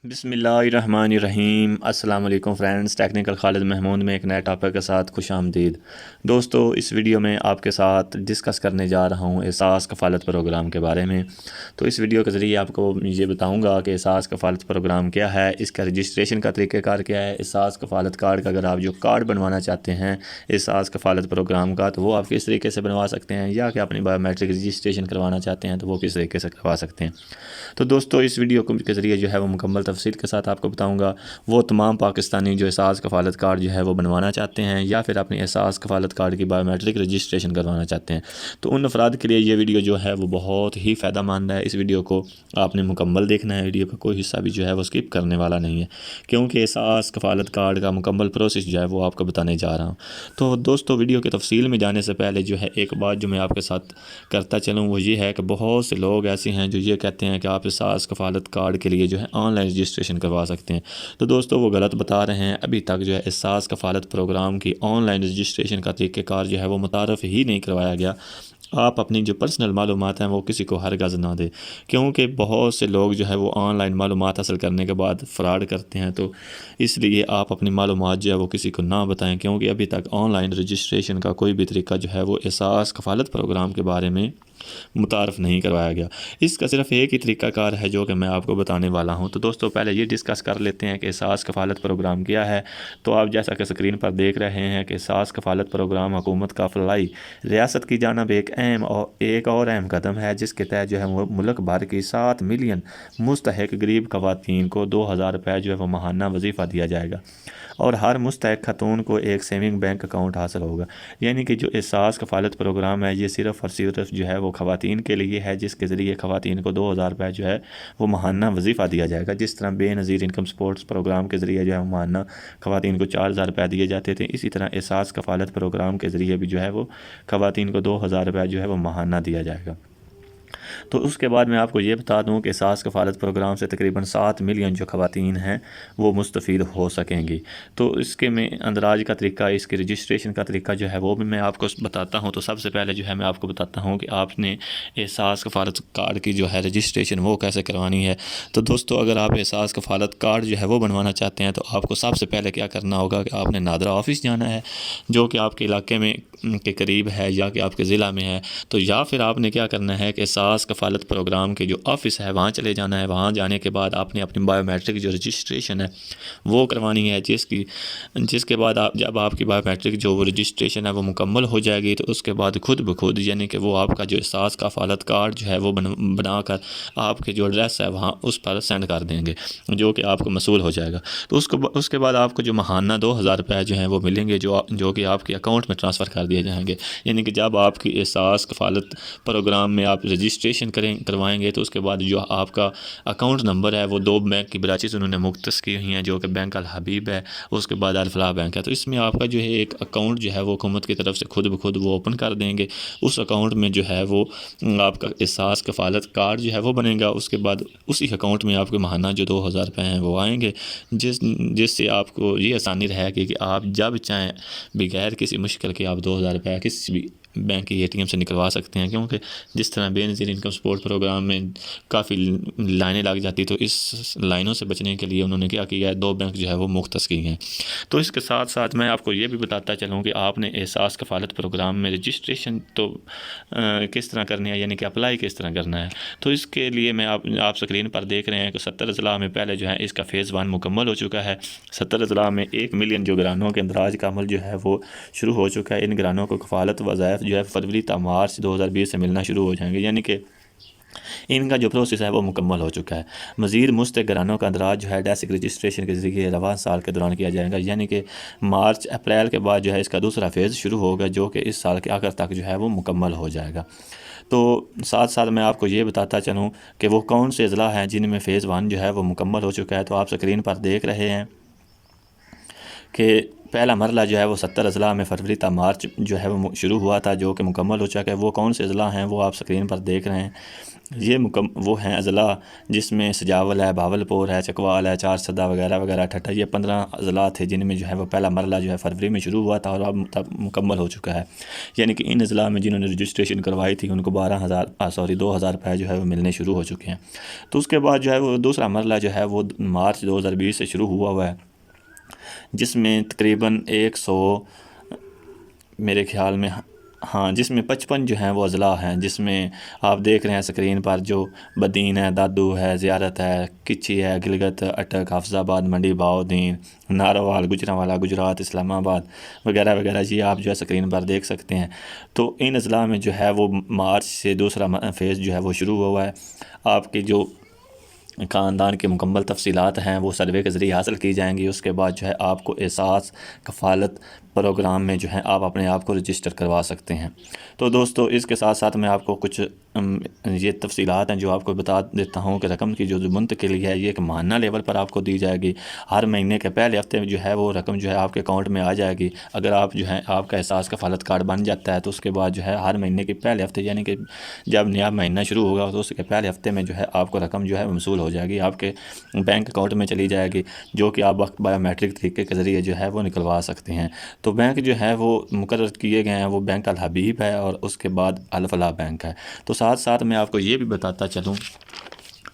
बिस्मिल्लाहिर्रहमानिर्रहीम। अस्सलाम वालेकुम फ्रेंड्स, टेक्निकल खालिद महमूद में एक नए टॉपिक के साथ खुश आमदीद। दोस्तों, इस वीडियो में आपके साथ डिस्कस करने जा रहा हूँ एहसास कफ़ालत प्रोग्राम के बारे में। तो इस वीडियो के ज़रिए आपको ये बताऊँगा कि एहसास कफ़ालत प्रोग्राम क्या है, इसका रजिस्ट्रेशन का तरीक़ाकार क्या है, एहसास कफ़ालत कार्ड का अगर आप जो कार्ड बनवाना चाहते हैं एहसास कफ़ालत प्रोग्राम का, तो वो आप किस तरीके से बनवा सकते हैं, या कि अपनी बायोमेट्रिक रजिस्ट्रेशन करवाना चाहते हैं तो वो किस तरीके से करवा सकते हैं। तो दोस्तों, इस वीडियो के ज़रिए जो है वो मुकम्मल तफसील के साथ आपको बताऊंगा। वो तमाम पाकिस्तानी जो एहसास कफ़ालत कार्ड जो है वो बनवाना चाहते हैं या फिर अपनी एहसास कफ़ालत कार्ड की बायोमेट्रिक रजिस्ट्रेशन करवाना चाहते हैं, तो उन अफराद के लिए ये वीडियो जो है वो बहुत ही फ़ायदेमंद है। इस वीडियो को आपने मुकम्मल देखना है, वीडियो का कोई हिस्सा भी जो है वो स्किप करने वाला नहीं है, क्योंकि एहसास कफ़ालत कार्ड का मुकम्मल प्रोसेस जो है वो आपको बताने जा रहा हूँ। तो दोस्तों, वीडियो की तफसील में जाने से पहले जो है एक बात जो मैं आपके साथ करता चलूँ वो ये है कि बहुत से लोग ऐसे हैं जो ये कहते हैं कि आप एहसास कफ़ालत कार्ड के लिए जो है ऑनलाइन रजिस्ट्रेशन करवा सकते हैं। तो दोस्तों, वो गलत बता रहे हैं। अभी तक जो है एहसास कफ़ालत प्रोग्राम की ऑनलाइन रजिस्ट्रेशन का तरीक़ाकार जो है वो मुतारफ़ ही नहीं करवाया गया। आप अपनी जो पर्सनल मालूमात हैं वो किसी को हरगज़ ना दें, क्योंकि बहुत से लोग जो है वो ऑनलाइन मालूमात हासिल करने के बाद फ़्रॉड करते हैं। तो इसलिए आप अपनी मालूमात जो है वो किसी को ना बताएं, क्योंकि अभी तक ऑनलाइन रजिस्ट्रेशन का कोई भी तरीका जो है वो एहसास कफ़ालत प्रोग्राम के बारे में मुतारफ़ नहीं करवाया गया। इसका सिर्फ एक ही तरीक़ाकार है जो कि मैं आपको बताने वाला हूं। तो दोस्तों, पहले ये डिस्कस कर लेते हैं कि एहसास कफ़ालत प्रोग्राम क्या है। तो आप जैसा कि स्क्रीन पर देख रहे हैं कि एहसास कफ़ालत प्रोग्राम हुकूमत का फ़लाई रियासत की जानब एक और अहम कदम है, जिसके तहत जो है वो मुल्क भर की 7 मिलियन मुस्तहिक गरीब ख़वातीन को 2000 रुपये जो है वो महाना वजीफ़ा दिया जाएगा, और हर मुस्तहिक खातून को एक सेविंग बैंक अकाउंट हासिल होगा। यानी कि जो एहसास कफ़ालत प्रोग्राम है ये सिर्फ़ और सिर्फ जो है वो ख़वातीन के लिए है, जिसके ज़रिए ख़वातीन को 2000 रुपये जो है वो महाना वजीफ़ा दिया जाएगा। जिस तरह बेनज़ीर इनकम सपोर्ट्स प्रोग्राम के ज़रिए जो है महाना ख़वातीन को 4000 रुपये दिए जाते थे, इसी तरह एहसास कफ़ालत प्रोग्राम के ज़रिए भी जो है वो ख़वातीन को 2000 रुपये जो है वो महाना दिया जाएगा। तो उसके बाद मैं आपको ये बता दूं कि एहसास कफ़ालत प्रोग्राम से तकरीबन 7 मिलियन जो ख़वातीन हैं वो मुस्तफ़ीद हो सकेंगी। तो इसके में अंदराज का तरीका, इसके रजिस्ट्रेशन का तरीका जो है वो भी मैं आपको बताता हूं। तो सबसे पहले जो है मैं आपको बताता हूं कि आपने एहसास कफ़ालत कार्ड की जो है रजिस्ट्रेशन वो कैसे करवानी है। तो दोस्तों, अगर आप एहसास कफ़ालत कार्ड जो है वो बनवाना चाहते हैं तो आपको सबसे पहले क्या करना होगा कि आपने नादरा ऑफ़िस जाना है, जो कि आपके इलाके में के करीब है या कि आपके ज़िला में है। तो या फिर आपने क्या करना है कि एहसास कफ़ालत प्रोग्राम के जो ऑफ़िस है वहाँ चले जाना है। वहाँ जाने के बाद आपने अपनी बायोमेट्रिक जो रजिस्ट्रेशन है वो करवानी है, जिसके बाद आप जब आपकी बायोमेट्रिक जो रजिस्ट्रेशन है वो मुकम्मल हो जाएगी, तो उसके बाद खुद ब खुद यानी कि वो आपका जो एहसास कफ़ालत कार्ड जो है वो बनाकर आपके जो एड्रेस है वहाँ उस पर सेंड कर देंगे, जो कि आपको मसूल हो जाएगा। तो उसके बाद आपको जो महाना 2000 रुपये जो हैं वो मिलेंगे, जो कि आपके अकाउंट में ट्रांसफ़र कर दिए जाएंगे। यानी कि जब आपकी एहसास कफ़ालत प्रोग्राम में आप रजिस्ट्रेशन करवाएंगे तो उसके बाद जो आपका अकाउंट नंबर है वो 2 बैंक की ब्रांचेस उन्होंने मुख्तस की हुई हैं, जो कि बैंक अल हबीब है, उसके बाद अल फलाह बैंक है। तो इसमें आपका जो है एक अकाउंट जो है वो हुकूमत की तरफ से खुद ब खुद वो ओपन कर देंगे। उस अकाउंट में जो है वो आपका एहसास कफ़ालत कार्ड जो है वो बनेगा। उसके बाद उसी अकाउंट में आपके महाना जो 2000 रुपये हैं वो आएंगे, जिससे आपको ये आसानी रहेगी कि आप जब चाहें बगैर किसी मुश्किल के आप 2000 रुपये किसी भी बैंक की ATM से निकलवा सकते हैं। क्योंकि जिस तरह बेनज़ीर इनकम सपोर्ट प्रोग्राम में काफ़ी लाइनें लग जाती, तो इस लाइनों से बचने के लिए उन्होंने क्या किया है, 2 बैंक जो है वो मुख्तस की हैं। तो इसके साथ साथ मैं आपको ये भी बताता चलूँ कि आपने एहसास कफ़ालत प्रोग्राम में रजिस्ट्रेशन तो किस तरह करनी है, यानी कि अप्लाई किस तरह करना है। तो इसके लिए मैं आप स्क्रीन पर देख रहे हैं कि 70 अज़ला में पहले जो है इसका फ़ेज़ 1 मुकम्मल हो चुका है। 70 अज़ला में 1 मिलियन जो घरानों के अंदराज का अमल जो है वो शुरू हो चुका है। इन घरानों को कफ़ालत वज़ाइफ जो है फरवरी ता मार्च 2020 से मिलना शुरू हो जाएंगे, यानी कि इनका जो प्रोसेस है वो मुकम्मल हो चुका है। मज़ीद मुस्तहिक घरानों का अंदराज जो है डेसिक रजिस्ट्रेशन के ज़रिए रवां साल के दौरान किया जाएगा, यानी कि मार्च अप्रैल के बाद जो है इसका दूसरा फ़ेज़ शुरू होगा, जो कि इस साल के आखिर तक जो है वो मुकम्मल हो जाएगा। तो साथ साथ मैं आपको ये बताता चलूँ कि वो कौन से अज़ला हैं जिनमें फ़ेज़ 1 जो है वो मुकम्मल हो चुका है। तो आप स्क्रीन पर देख रहे हैं کہ پہلا مرحلہ جو ہے وہ 70 اضلاع میں فروری تا مارچ جو ہے وہ شروع ہوا تھا، جو کہ مکمل ہو چکا ہے۔ وہ کون سے اضلاع ہیں وہ آپ سکرین پر دیکھ رہے ہیں۔ یہ وہ ہیں اضلاع جس میں سجاول ہے، بھاولپور ہے، چکوال ہے، چار سدہ وغیرہ وغیرہ ٹھٹھا، یہ 15 اضلاع تھے جن میں جو ہے وہ پہلا مرحلہ جو ہے فروری میں شروع ہوا تھا اور اب مکمل ہو چکا ہے۔ یعنی کہ ان اضلاع میں جنہوں نے رجسٹریشن کروائی تھی ان کو 2,000 روپے جو ہے وہ ملنے شروع ہو چکے ہیں۔ تو اس کے بعد جو ہے وہ دوسرا مرحلہ جو ہے وہ مارچ 2020 سے شروع ہوا ہے، جس میں تقریباً 100 میرے خیال میں جس میں 55 جو ہیں وہ اضلاع ہیں، جس میں آپ دیکھ رہے ہیں سکرین پر، جو بدین ہے، دادو ہے، زیارت ہے، کچھی ہے، گلگت، اٹک، حافظ آباد، منڈی، باؤدین، ناروال، گجرانوالا، گجرات، اسلام آباد وغیرہ وغیرہ، یہ آپ جو ہے سکرین پر دیکھ سکتے ہیں۔ تو ان اضلاع میں جو ہے وہ مارچ سے دوسرا فیز جو ہے وہ شروع ہوا ہے۔ آپ کی جو خاندان کے مکمل تفصیلات ہیں وہ سروے کے ذریعے حاصل کی جائیں گی۔ اس کے بعد جو ہے آپ کو احساس کفالت پروگرام میں جو ہے آپ اپنے آپ کو رجسٹر کروا سکتے ہیں۔ تو دوستو، اس کے ساتھ ساتھ میں آپ کو کچھ یہ تفصیلات ہیں جو آپ کو بتا دیتا ہوں کہ رقم کی جو منتقلی ہے یہ ایک ماہانہ لیول پر آپ کو دی جائے گی۔ ہر مہینے کے پہلے ہفتے میں جو ہے وہ رقم جو ہے آپ کے اکاؤنٹ میں آ جائے گی۔ اگر آپ جو ہے آپ کا احساس کفالت کارڈ بن جاتا ہے تو اس کے بعد جو ہے ہر مہینے کے پہلے ہفتے، یعنی کہ جب نیا مہینہ شروع ہوگا تو اس کے پہلے ہفتے میں جو ہے آپ کو رقم جو ہے موصول ہو جائے گی، آپ کے بینک اکاؤنٹ میں چلی جائے گی، جو کہ آپ بایومیٹرک طریقے کے ذریعے جو ہے وہ نکلوا سکتے ہیں۔ تو بینک جو ہے وہ مقرر کیے گئے ہیں، وہ بینک الحبیب ہے اور اس کے بعد الفلاح بینک ہے۔ تو ساتھ ساتھ میں آپ کو یہ بھی بتاتا چلوں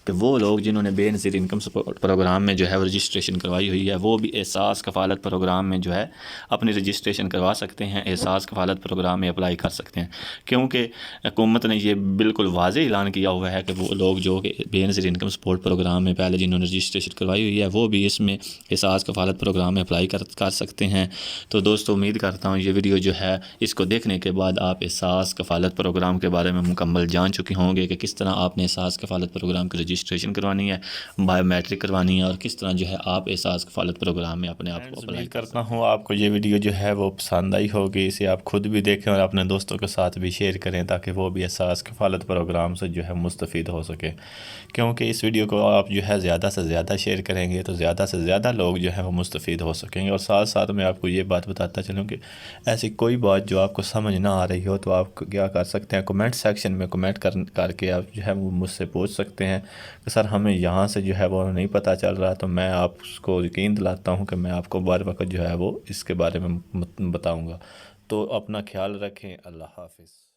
کہ وہ لوگ جنہوں نے بے نظیر انکم سپورٹ پروگرام میں جو ہے وہ رجسٹریشن کروائی ہوئی ہے، وہ بھی احساس کفالت پروگرام میں جو ہے اپنی رجسٹریشن کروا سکتے ہیں، احساس کفالت پروگرام میں اپلائی کر سکتے ہیں، کیونکہ حکومت نے یہ بالکل واضح اعلان کیا ہوا ہے کہ وہ لوگ جو کہ بے نظیر انکم سپورٹ پروگرام میں پہلے جنہوں نے رجسٹریشن کروائی ہوئی ہے وہ بھی اس میں احساس کفالت پروگرام میں اپلائی کر سکتے ہیں۔ تو دوستو، امید کرتا ہوں یہ ویڈیو جو ہے اس کو دیکھنے کے بعد آپ احساس کفالت پروگرام کے بارے میں مکمل جان چکے ہوں گے کہ کس طرح آپ نے احساس کفالت پروگرام کی رجسٹریشن کروانی ہے، بایو میٹرک کروانی ہے، اور کس طرح جو ہے آپ احساس کفالت پروگرام میں اپنے آپ کو اپلائی کرتا ہوں۔ آپ کو یہ ویڈیو جو ہے وہ پسند آئی ہوگی، اسے آپ خود بھی دیکھیں اور اپنے دوستوں کے ساتھ بھی شیئر کریں تاکہ وہ بھی احساس کفالت پروگرام سے جو ہے مستفید ہو سکے، کیونکہ اس ویڈیو کو آپ جو ہے زیادہ سے زیادہ شیئر کریں گے تو زیادہ سے زیادہ لوگ جو ہے وہ مستفید ہو سکیں گے۔ اور ساتھ ساتھ میں آپ کو یہ بات بتاتا چلوں کہ ایسی کوئی بات جو آپ کو سمجھ نہ آ رہی ہو تو آپ کیا کر سکتے ہیں، کمنٹ سیکشن میں کمنٹ کر کے آپ جو ہے وہ مجھ سے پوچھ سکتے ہیں کہ سر ہمیں یہاں سے جو ہے وہ نہیں پتہ چل رہا، تو میں آپ کو یقین دلاتا ہوں کہ میں آپ کو بار وقت جو ہے وہ اس کے بارے میں بتاؤں گا۔ تو اپنا خیال رکھیں، اللہ حافظ۔